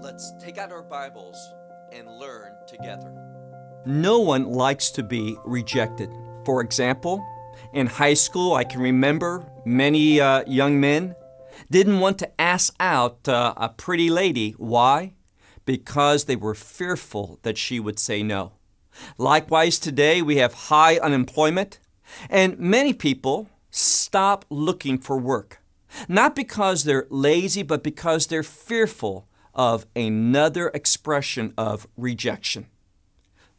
Let's take out our Bibles and learn together. No one likes to be rejected. For example, in high school, I can remember many young men didn't want to ask out a pretty lady. Why? Because they were fearful that she would say no. Likewise, today we have high unemployment, and many people stop looking for work. Not because they're lazy, but because they're fearful of another expression of rejection.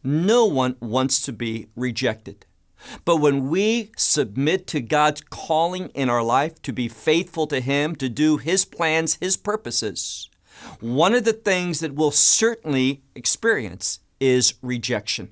No one wants to be rejected. But when we submit to God's calling in our life to be faithful to Him, to do His plans, His purposes, one of the things that we'll certainly experience is rejection.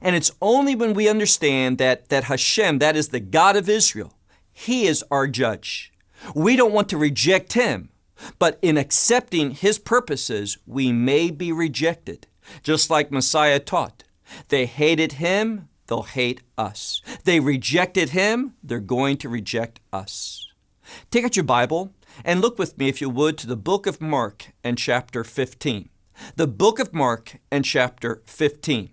And it's only when we understand that Hashem, that is the God of Israel, He is our judge. We don't want to reject Him, but in accepting His purposes, we may be rejected. Just like Messiah taught, they hated Him, they'll hate us. They rejected Him, they're going to reject us. Take out your Bible and look with me, if you would, to the book of Mark and chapter 15. The book of Mark and chapter 15.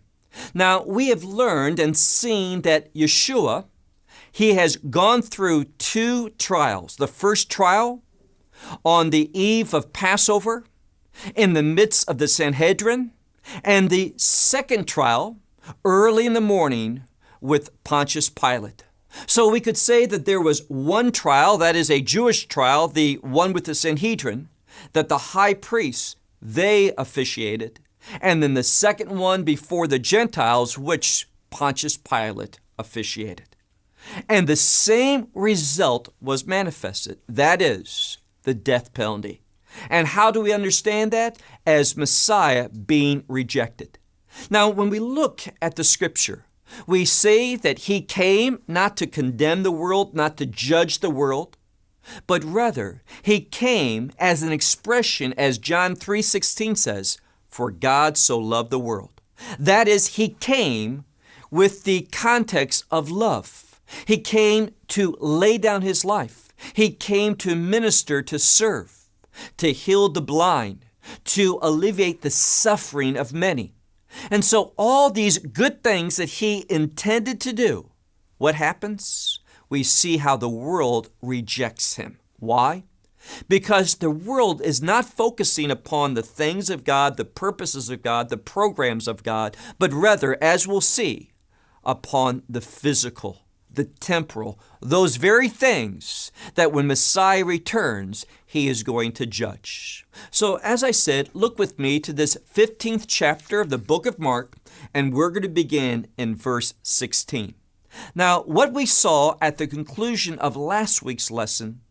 Now, we have learned and seen that Yeshua, He has gone through two trials. The first trial on the eve of Passover, in the midst of the Sanhedrin, and the second trial early in the morning with Pontius Pilate. So we could say that there was one trial, that is a Jewish trial, the one with the Sanhedrin, that the high priests, they officiated, and then the second one before the Gentiles, which Pontius Pilate officiated. And the same result was manifested, that is, the death penalty. And how do we understand that? As Messiah being rejected. Now, when we look at the scripture, we say that He came not to condemn the world, not to judge the world, but rather He came as an expression, as John 3:16 says, for God so loved the world. That is, He came with the context of love. He came to lay down His life. He came to minister, to serve, to heal the blind, to alleviate the suffering of many. And so all these good things that He intended to do, what happens? We see how the world rejects Him. Why? Because the world is not focusing upon the things of God, the purposes of God, the programs of God, but rather, as we'll see, upon the physical, the temporal, those very things that when Messiah returns, He is going to judge. So as I said, look with me to this 15th chapter of the book of Mark, and we're going to begin in verse 16. Now, what we saw at the conclusion of last week's lesson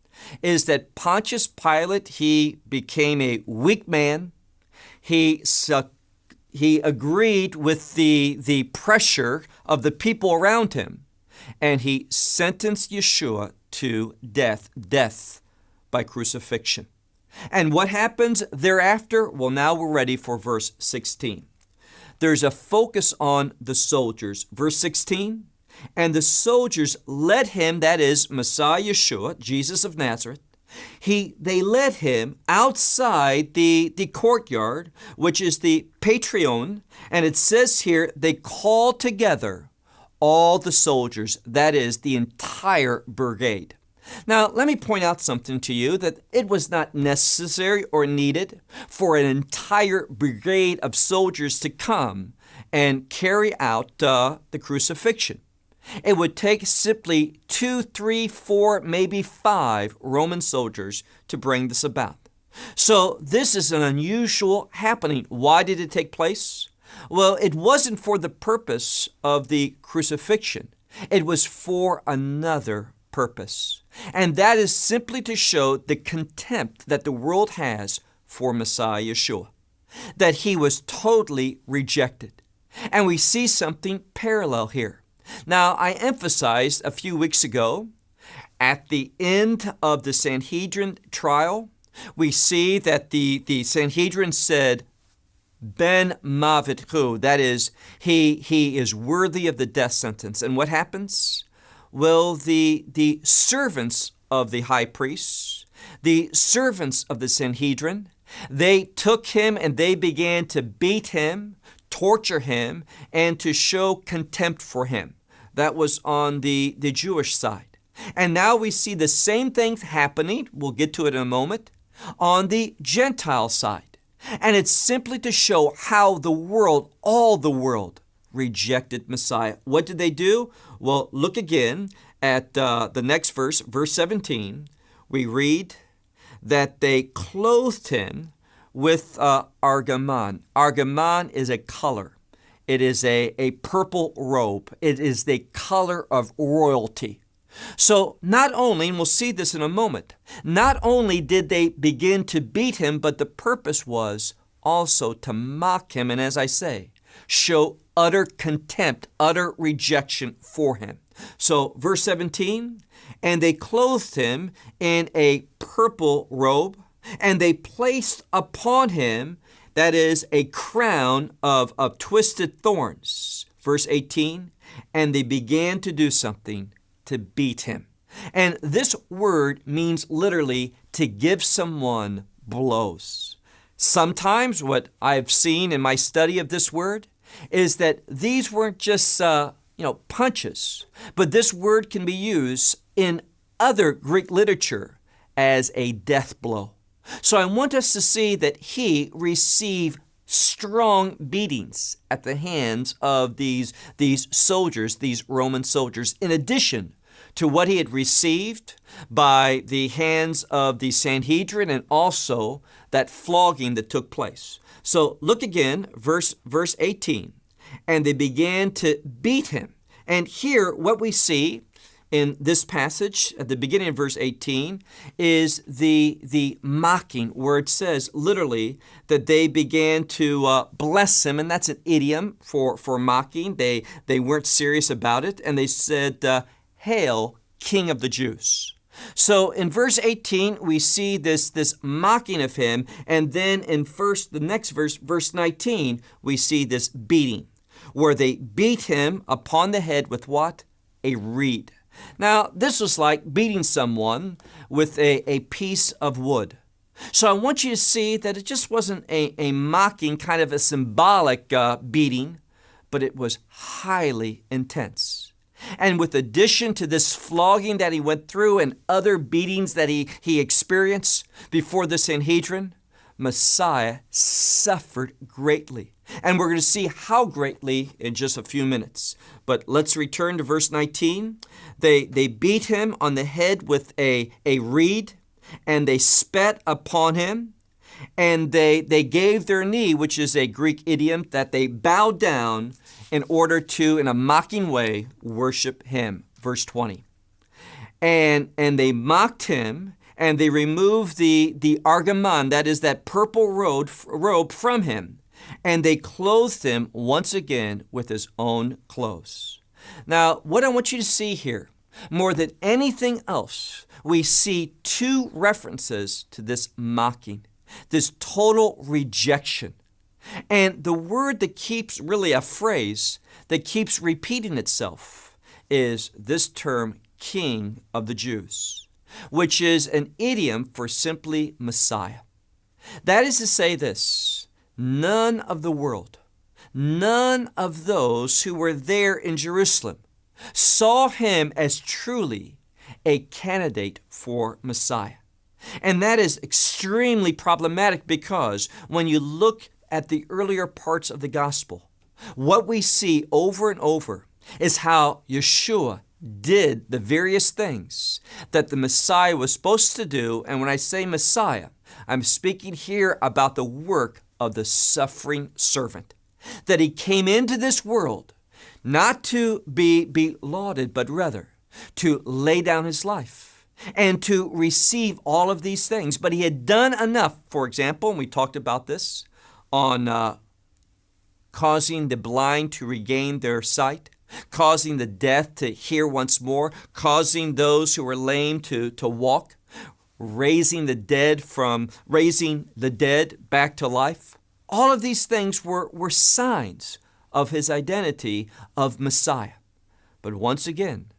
is that Pontius Pilate, he became a weak man. He agreed with the pressure of the people around him, and he sentenced Yeshua to death by crucifixion. And what happens thereafter? Well, now we're ready for verse 16. There's a focus on the soldiers. Verse 16, and the soldiers led Him, that is Messiah Yeshua, Jesus of Nazareth, they led Him outside the courtyard, which is the Patreon, and it says here, they called together all the soldiers, that is the entire brigade. Now, let me point out something to you, that it was not necessary or needed for an entire brigade of soldiers to come and carry out the crucifixion. It would take simply 2, 3, 4, maybe 5 Roman soldiers to bring this about. So this is an unusual happening. Why did it take place? Well, it wasn't for the purpose of the crucifixion. It was for another purpose. And that is simply to show the contempt that the world has for Messiah Yeshua, that He was totally rejected. And we see something parallel here. Now, I emphasized a few weeks ago, at the end of the Sanhedrin trial, we see that the Sanhedrin said, Ben Mavidhu, that is, he is worthy of the death sentence. And what happens? Well, the servants of the high priests, the servants of the Sanhedrin, They took him and they began to beat him, torture him, and to show contempt for him. That was on the Jewish side. And now we see the same things happening, we'll get to it in a moment, on the Gentile side. And it's simply to show how the world, all the world, rejected Messiah. What did they do? Well, look again at the next verse, verse 17. We read that they clothed him with argaman. Argaman is a color. It is a purple robe. It is the color of royalty. So not only, and we'll see this in a moment, not only did they begin to beat him, but the purpose was also to mock him, and as I say, show utter contempt, utter rejection for him. So verse 17, and they clothed him in a purple robe, and they placed upon him, that is, a crown of twisted thorns. Verse 18, and they began to do something to beat him. And this word means literally to give someone blows. Sometimes what I've seen in my study of this word is that these weren't just punches, but this word can be used in other Greek literature as a death blow. So I want us to see that he received strong beatings at the hands of these soldiers, these Roman soldiers, in addition to what he had received by the hands of the Sanhedrin and also that flogging that took place. So look again, verse 18. And they began to beat him. And here what we see in this passage at the beginning of verse 18 is the mocking, where it says literally that they began to bless him, and that's an idiom for mocking. They weren't serious about it, and they said, "Hail, King of the Jews." So in verse 18, we see this mocking of him, and then in the next verse, verse 19, we see this beating, where they beat him upon the head with what? A reed. Now, this was like beating someone with a piece of wood. So I want you to see that it just wasn't a mocking, kind of a symbolic beating, but it was highly intense. And with addition to this flogging that he went through and other beatings that he experienced before the Sanhedrin, Messiah suffered greatly. And we're going to see how greatly in just a few minutes. But let's return to verse 19. They beat him on the head with a reed, and they spat upon him, and they gave their knee, which is a Greek idiom, that they bowed down in order to, in a mocking way, worship him. Verse 20. And they mocked him, and they removed the argaman, that is that purple robe from him, and they clothed him once again with his own clothes. Now, what I want you to see here, more than anything else, we see two references to this mocking, this total rejection. And the word that keeps, really a phrase that keeps repeating itself, is this term, King of the Jews, which is an idiom for simply Messiah. That is to say this: none of the world, none of those who were there in Jerusalem saw him as truly a candidate for Messiah. And that is extremely problematic, because when you look at the earlier parts of the gospel, what we see over and over is how Yeshua did the various things that the Messiah was supposed to do. And when I say Messiah, I'm speaking here about the work of the suffering servant, that he came into this world not to be lauded, but rather to lay down his life and to receive all of these things. But he had done enough, for example, and we talked about this, on causing the blind to regain their sight, causing the deaf to hear once more, causing those who were lame to walk, raising the dead back to life. All of these things were signs of his identity of Messiah. But once again,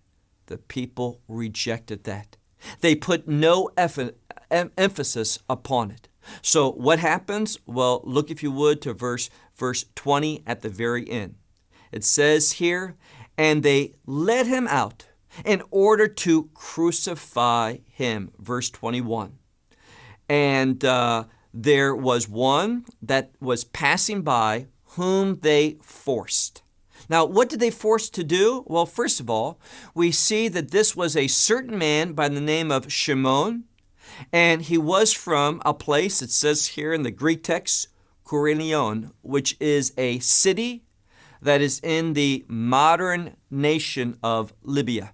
the people rejected that. They put no emphasis upon it. So what happens? Well, look if you would to verse 20 at the very end. It says here, and they led him out in order to crucify him. Verse 21. And there was one that was passing by whom they forced. Now, what did they force to do? Well, first of all, we see that this was a certain man by the name of Shimon, and he was from a place, it says here in the Greek text, Kourenion, which is a city that is in the modern nation of Libya.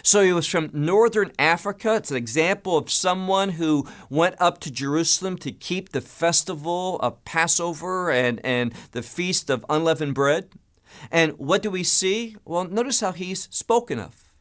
So he was from northern Africa. It's an example of someone who went up to Jerusalem to keep the festival of Passover and the feast of unleavened bread. And what do we see? Well, notice how he's spoken of.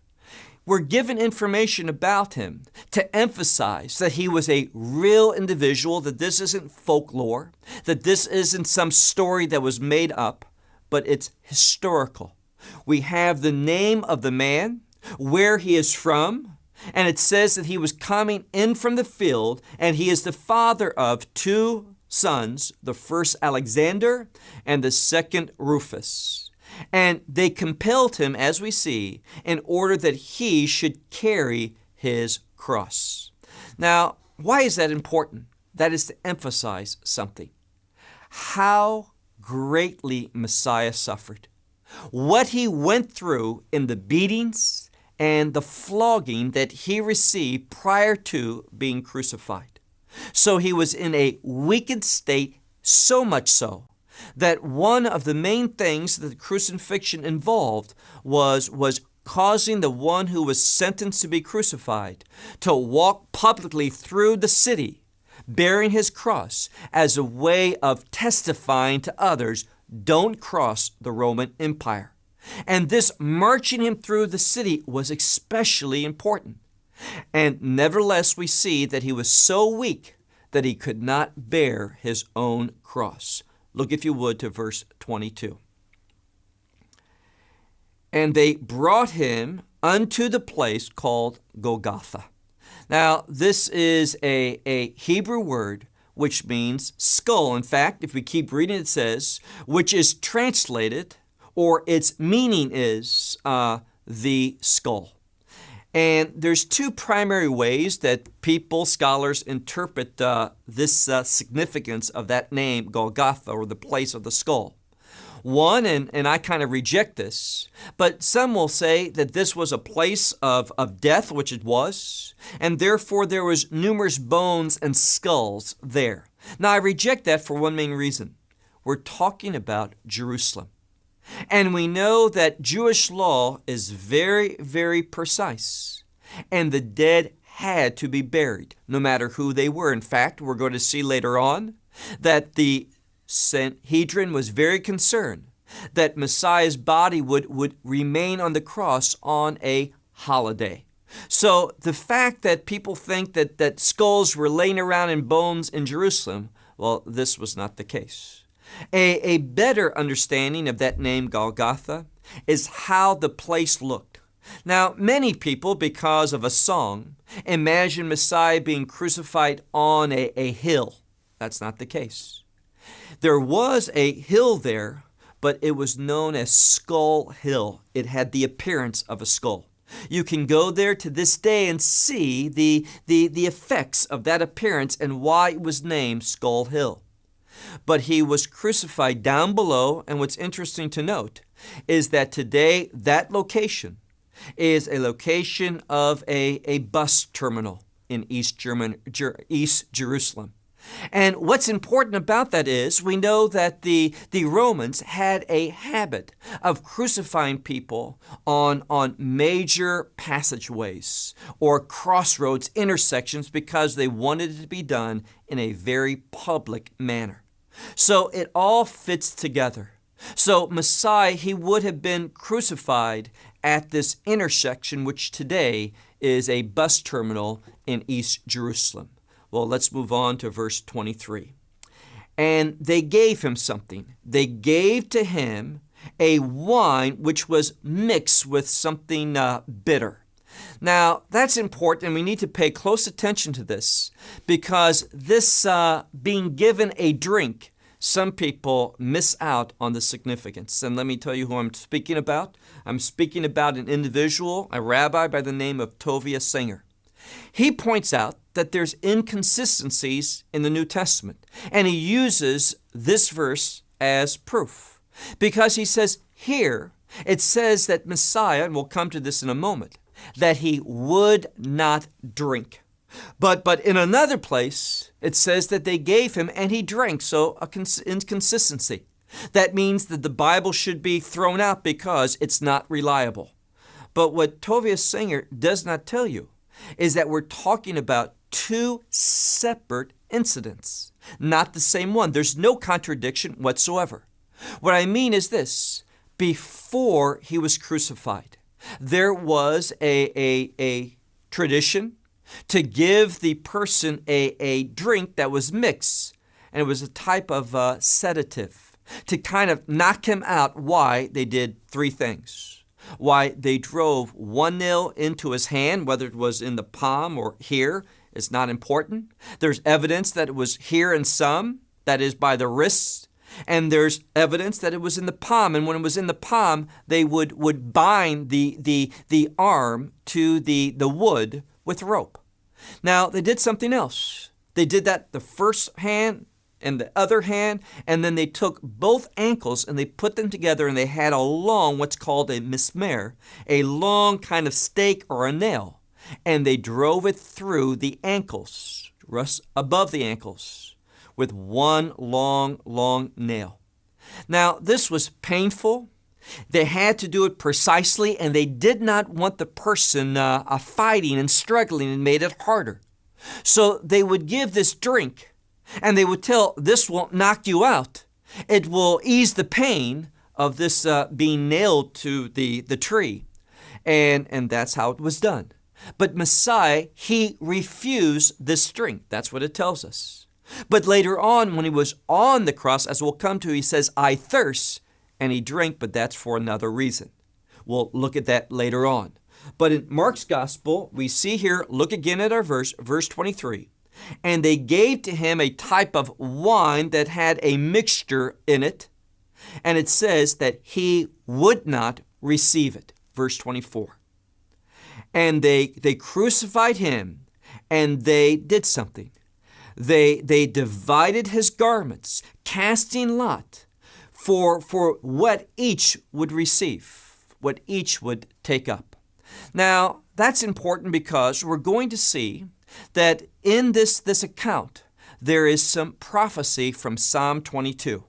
We're given information about him to emphasize that he was a real individual, that this isn't folklore, that this isn't some story that was made up, but it's historical. We have the name of the man, where he is from, and it says that he was coming in from the field, and he is the father of two sons, the first Alexander and the second Rufus. And they compelled him, as we see, in order that he should carry his cross. Now, why is that important? That is to emphasize something. How greatly Messiah suffered. What he went through in the beatings and the flogging that he received prior to being crucified. So he was in a wicked state, so much so that one of the main things that the crucifixion involved was causing the one who was sentenced to be crucified to walk publicly through the city, bearing his cross as a way of testifying to others, don't cross the Roman Empire. And this marching him through the city was especially important. And nevertheless, we see that he was so weak that he could not bear his own cross. Look, if you would, to verse 22. And they brought him unto the place called Golgotha. Now, this is a Hebrew word which means skull. In fact, if we keep reading, it says, which is translated, or its meaning is the skull. And there's two primary ways that scholars interpret this significance of that name, Golgotha, or the place of the skull. One, and I kind of reject this, but some will say that this was a place of death, which it was, and therefore there was numerous bones and skulls there. Now, I reject that for one main reason. We're talking about Jerusalem. And we know that Jewish law is very, very precise. And the dead had to be buried, no matter who they were. In fact, we're going to see later on that the Sanhedrin was very concerned that Messiah's body would remain on the cross on a holiday. So the fact that people think that skulls were laying around in bones in Jerusalem, well, this was not the case. A better understanding of that name Golgotha is how the place looked. Now, many people, because of a song, imagine Messiah being crucified on a hill. That's not the case. There was a hill there, but it was known as Skull Hill. It had the appearance of a skull. You can go there to this day and see the effects of that appearance and why it was named Skull Hill. But he was crucified down below, and what's interesting to note is that today that location is a location of a bus terminal in East Jerusalem. And what's important about that is we know that the Romans had a habit of crucifying people on major passageways or crossroads, intersections, because they wanted it to be done in a very public manner. So it all fits together. So Messiah, he would have been crucified at this intersection, which today is a bus terminal in East Jerusalem. Well, let's move on to verse 23. And they gave him something. They gave to him a wine which was mixed with something bitter. Now, that's important, and we need to pay close attention to this, because this being given a drink, some people miss out on the significance. And let me tell you who I'm speaking about. I'm speaking about an individual, a rabbi by the name of Tovia Singer. He points out that there's inconsistencies in the New Testament, and he uses this verse as proof, because he says here, it says that Messiah, and we'll come to this in a moment, that he would not drink. But in another place, it says that they gave him and he drank, so inconsistency. That means that the Bible should be thrown out because it's not reliable. But what Tovia Singer does not tell you is that we're talking about two separate incidents, not the same one. There's no contradiction whatsoever. What I mean is this: before he was crucified, there was a tradition to give the person a drink that was mixed, and it was a type of sedative to kind of knock him out. Why? They did three things. Why? They drove one nail into his hand, whether it was in the palm or here, is not important. There's evidence that it was here in some, that is by the wrists, and there's evidence that it was in the palm. And when it was in the palm, they would bind the arm to the wood with rope. Now, they did something else. They did that the first hand and the other hand, and then they took both ankles and they put them together, and they had a long, what's called a mismer, a long kind of stake or a nail, and they drove it through the ankles, just above the ankles, with one long nail. Now, this was painful. They had to do it precisely, and they did not want the person fighting and struggling, and made it harder. So they would give this drink, and they would tell, this will knock you out. It will ease the pain of this being nailed to the tree. And that's how it was done. But Messiah, he refused this drink. That's what it tells us. But later on, when he was on the cross, as we'll come to, he says, I thirst, and he drank, but that's for another reason. We'll look at that later on. But in Mark's gospel, we see here, look again at our verse 23. And they gave to him a type of wine that had a mixture in it. And it says that he would not receive it. Verse 24. And they crucified him, and they did something. They divided his garments, casting lot for what each would receive, what each would take up. Now, that's important because we're going to see that in this account, there is some prophecy from Psalm 22.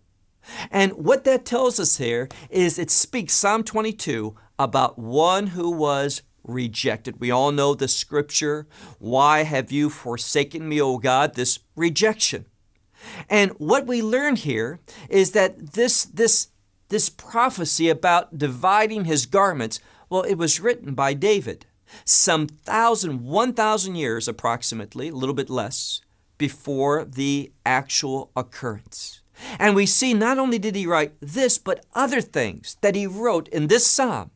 And what that tells us here is it speaks, Psalm 22, about one who was rejected. We all know the scripture, why have you forsaken me, O God? This rejection. And what we learn here is that this prophecy about dividing his garments, well, it was written by David some 1,000 years approximately, a little bit less, before the actual occurrence. And we see not only did he write this, but other things that he wrote in this psalm,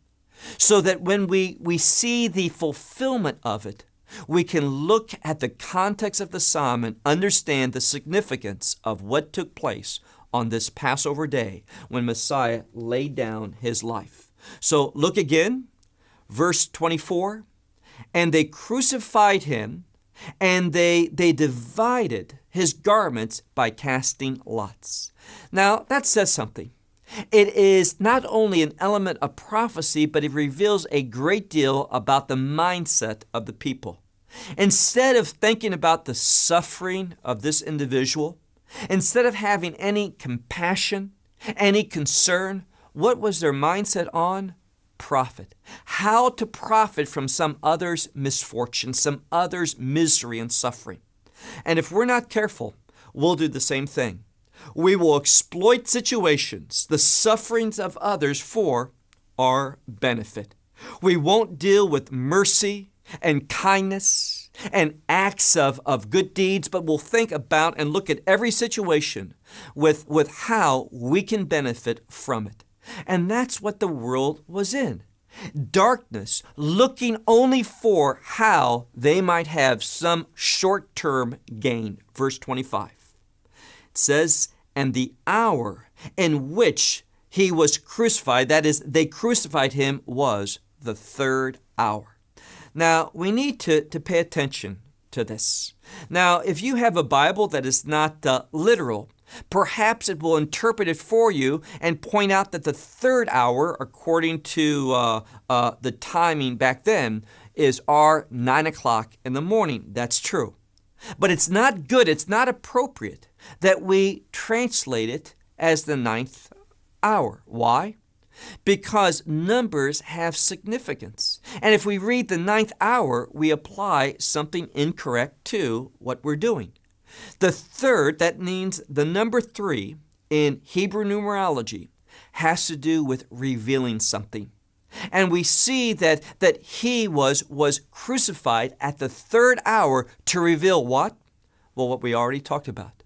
so that when we see the fulfillment of it, we can look at the context of the psalm and understand the significance of what took place on this Passover day when Messiah laid down his life. So look again, verse 24, and they crucified him, and they divided his garments by casting lots. Now, that says something. It is not only an element of prophecy, but it reveals a great deal about the mindset of the people. Instead of thinking about the suffering of this individual, instead of having any compassion, any concern, what was their mindset on? Profit. How to profit from some other's misfortune, some other's misery and suffering. And if we're not careful, we'll do the same thing. We will exploit situations, the sufferings of others for our benefit. We won't deal with mercy and kindness and acts of good deeds, but we'll think about and look at every situation with how we can benefit from it. And that's what the world was in. Darkness, looking only for how they might have some short-term gain. Verse 25. It says, and the hour in which he was crucified, that is, they crucified him, was the third hour. Now, we need to pay attention to this. Now, if you have a Bible that is not literal, perhaps it will interpret it for you and point out that the third hour, according to the timing back then, is our 9 o'clock in the morning. That's true. But it's not good, it's not appropriate that we translate it as the 9th hour. Why? Because numbers have significance. And if we read the 9th hour, we apply something incorrect to what we're doing. The third, that means the number 3 in Hebrew numerology, has to do with revealing something. And we see that he was crucified at the third hour to reveal what? Well, what we already talked about.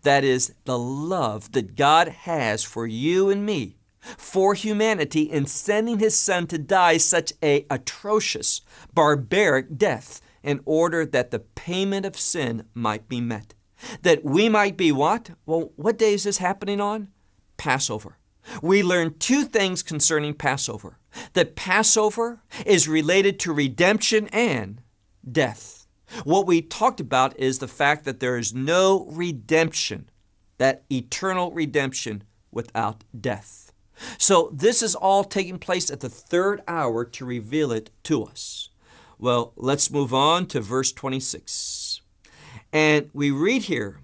That is the love that God has for you and me, for humanity, in sending his Son to die such a atrocious, barbaric death in order that the payment of sin might be met. That we might be what? Well, what day is this happening on? Passover. We learn 2 things concerning Passover. That Passover is related to redemption and death. What we talked about is the fact that there is no redemption, that eternal redemption, without death. So this is all taking place at the third hour to reveal it to us. Well, let's move on to verse 26. And we read here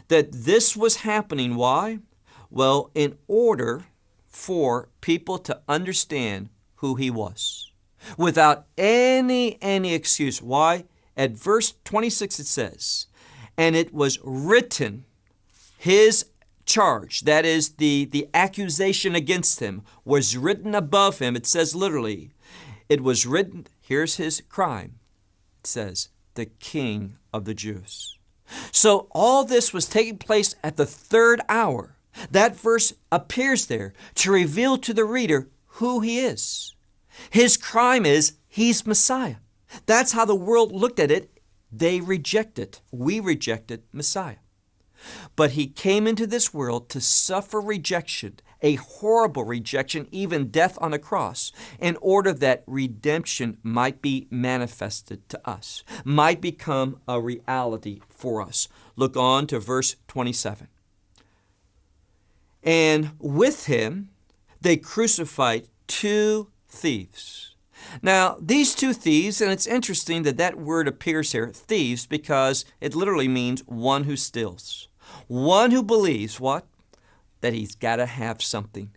that this was happening. Why? Well, in order for people to understand who he was, without any excuse. Why? At verse 26 it says, and it was written, his charge, that is the accusation against him, was written above him. It says literally, it was written, here's his crime. It says, the King of the Jews. So all this was taking place at the third hour. That verse appears there to reveal to the reader who he is. His crime is he's Messiah. That's how the world looked at it. They rejected. We rejected Messiah. But he came into this world to suffer rejection, a horrible rejection, even death on a cross, in order that redemption might be manifested to us, might become a reality for us. Look on to verse 27. And with him they crucified 2 thieves. Now, these 2 thieves, and it's interesting that word appears here, thieves, because it literally means one who steals. One who believes what? That he's got to have something,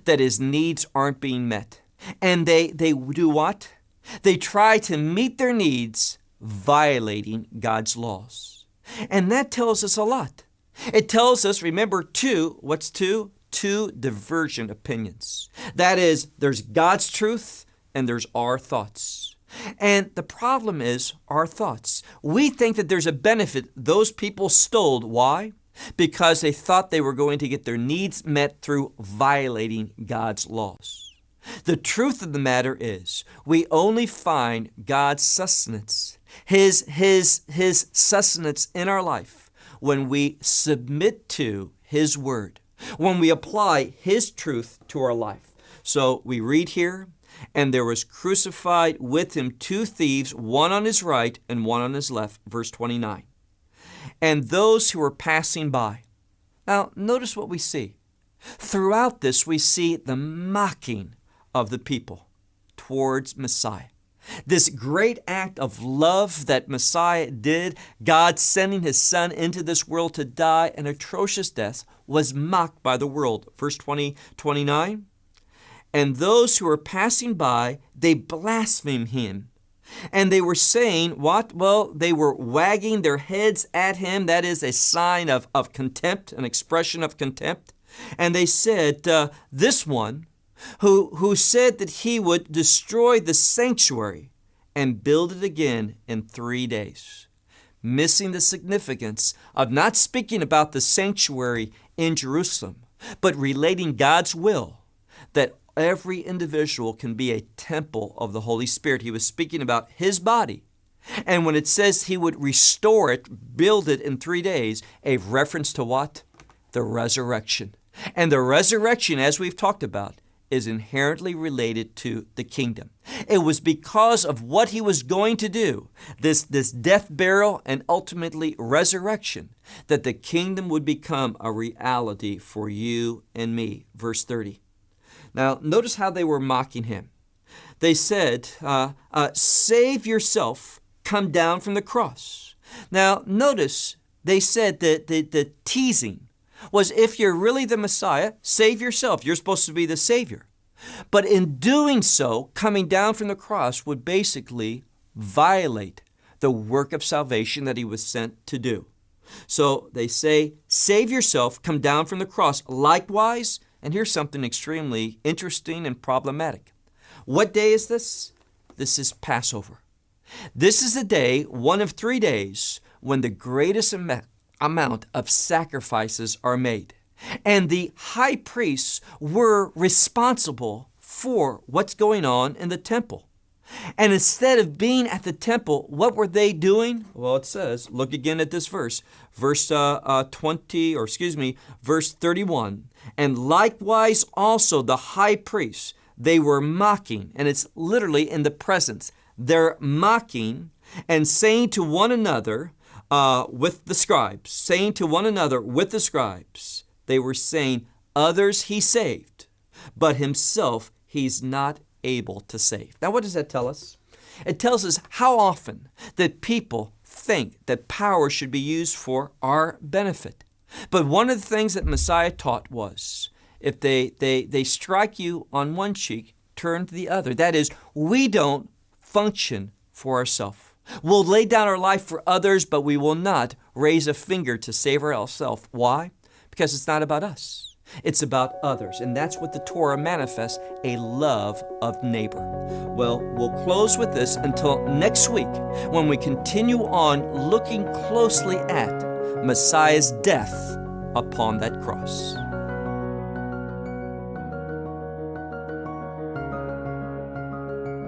that his needs aren't being met. And they do what? They try to meet their needs violating God's laws. And that tells us a lot. It tells us, remember, 2, what's 2? 2 divergent opinions. That is, there's God's truth and there's our thoughts. And the problem is our thoughts. We think that there's a benefit those people stole. Why? Because they thought they were going to get their needs met through violating God's laws. The truth of the matter is, we only find God's sustenance, His sustenance in our life when we submit to His Word, when we apply His truth to our life. So we read here, and there was crucified with him 2 thieves, one on his right and one on his left, verse 29. And those who were passing by. Now, notice what we see. Throughout this, we see the mocking of the people towards Messiah. This great act of love that Messiah did, God sending His Son into this world to die an atrocious death, was mocked by the world. Verse 29. And those who were passing by, they blasphemed him. And they were saying, what? Well, they were wagging their heads at him. That is a sign of contempt, an expression of contempt. And they said, this one who said that he would destroy the sanctuary and build it again in 3 days. Missing the significance of not speaking about the sanctuary in Jerusalem, but relating God's will, that every individual can be a temple of the Holy Spirit. He was speaking about his body. And when it says he would restore it, build it in 3 days, a reference to what? The resurrection. And the resurrection, as we've talked about, is inherently related to the kingdom. It was because of what he was going to do, this death, burial, and ultimately resurrection, that the kingdom would become a reality for you and me. Verse 30. Now, notice how they were mocking him. They said, save yourself, come down from the cross. Now, notice they said that the teasing was, if you're really the Messiah, save yourself. You're supposed to be the Savior. But in doing so, coming down from the cross would basically violate the work of salvation that he was sent to do. So they say, save yourself, come down from the cross. Likewise, and here's something extremely interesting and problematic. What day is this? This is Passover. This is the day, one of 3 days, when the greatest amount of sacrifices are made. And the high priests were responsible for what's going on in the temple. And instead of being at the temple, what were they doing? Well, it says, look again at this verse, verse 31. And likewise also the high priests, they were mocking, and it's literally in the presence. They're mocking and saying to one another, with the scribes, they were saying, others he saved, but himself he's not able to save. Now, what does that tell us? It tells us how often that people think that power should be used for our benefit. But one of the things that Messiah taught was, if they strike you on one cheek, turn to the other. That is, we don't function for ourselves. We'll lay down our life for others, but we will not raise a finger to save ourselves. Why? Because it's not about us. It's about others. And that's what the Torah manifests, a love of neighbor. Well, we'll close with this until next week, when we continue on looking closely at Messiah's death upon that cross.